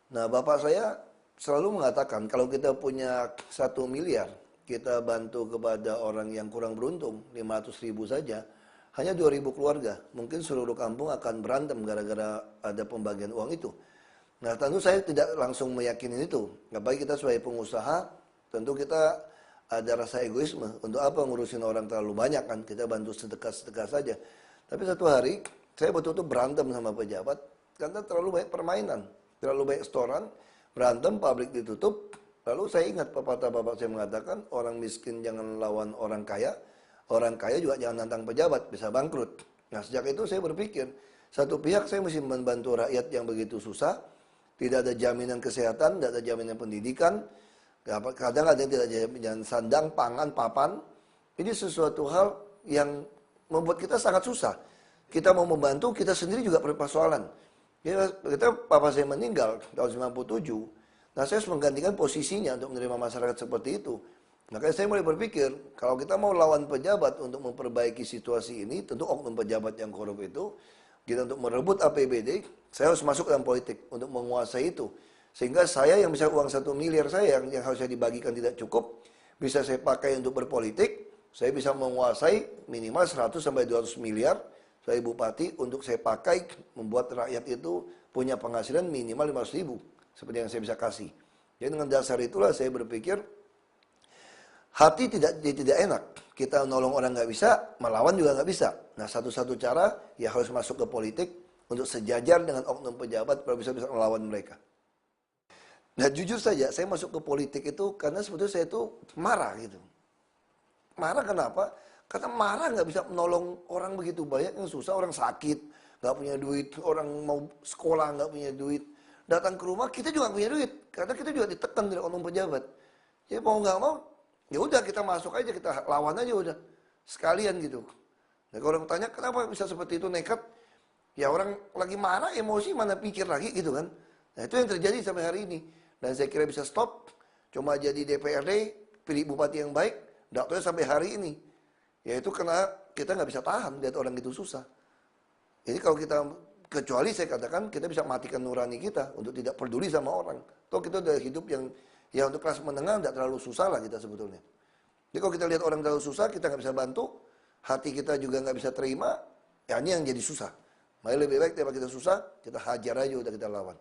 Nah, bapak saya selalu mengatakan kalau kita punya 1 miliar, kita bantu kepada orang yang kurang beruntung, 500.000 saja, hanya 2.000 keluarga. Mungkin seluruh kampung akan berantem gara-gara ada pembagian uang itu. Nah, tentu saya tidak langsung meyakini itu. Apalagi kita sebagai pengusaha, tentu kita ada rasa egoisme. Untuk apa ngurusin orang terlalu banyak kan? Kita bantu sedekah-sedekah saja. Tapi satu hari, saya betul-betul berantem sama pejabat, karena terlalu banyak permainan. Terlalu banyak setoran, berantem, pabrik ditutup. Lalu saya ingat pepatah bapak saya mengatakan, orang miskin jangan lawan orang kaya juga jangan nantang pejabat, bisa bangkrut. Nah, sejak itu saya berpikir, satu pihak saya mesti membantu rakyat yang begitu susah, tidak ada jaminan kesehatan, tidak ada jaminan pendidikan, kadang ada yang tidak ada jaminan sandang, pangan, papan. Ini sesuatu hal yang membuat kita sangat susah. Kita mau membantu, kita sendiri juga berpersoalan. Kita papa saya meninggal tahun 97. Nah, saya harus menggantikan posisinya untuk menerima masyarakat seperti itu. Makanya saya mulai berpikir, kalau kita mau lawan pejabat untuk memperbaiki situasi ini, tentu oknum pejabat yang korup itu, kita untuk merebut APBD, saya harus masuk dalam politik untuk menguasai itu. Sehingga saya yang bisa uang 1 miliar saya yang harusnya dibagikan tidak cukup, bisa saya pakai untuk berpolitik, saya bisa menguasai minimal 100 sampai 200 miliar, saya bupati untuk saya pakai membuat rakyat itu punya penghasilan minimal 500.000 seperti yang saya bisa kasih. Jadi dengan dasar itulah saya berpikir hati tidak enak. Kita nolong orang nggak bisa, melawan juga nggak bisa. Nah, satu-satu cara ya harus masuk ke politik untuk sejajar dengan oknum pejabat supaya bisa melawan mereka. Nah, jujur saja saya masuk ke politik itu karena sebetulnya saya itu marah gitu. Marah kenapa? Karena marah nggak bisa menolong orang begitu banyak yang susah, orang sakit, nggak punya duit, orang mau sekolah nggak punya duit. Datang ke rumah kita juga nggak punya duit, karena kita juga ditekan dari oknum pejabat. Jadi mau nggak mau, ya udah kita masuk aja, kita lawan aja udah, sekalian gitu. Nah, kalau orang tanya kenapa bisa seperti itu nekat, ya orang lagi marah, emosi mana pikir lagi gitu kan. Nah, itu yang terjadi sampai hari ini. Dan saya kira bisa stop, cuma jadi DPRD, pilih bupati yang baik, dakwanya sampai hari ini. Yaitu karena kita nggak bisa tahan lihat orang itu susah. Jadi kalau kita, kecuali saya katakan kita bisa matikan nurani kita untuk tidak peduli sama orang. Toh kita udah hidup yang ya untuk kelas menengah tidak terlalu susah lah kita sebetulnya. Jadi kalau kita lihat orang terlalu susah, kita nggak bisa bantu, hati kita juga nggak bisa terima, ya ini yang jadi susah. Makanya lebih baik daripada kita susah, kita hajar aja udah kita lawan.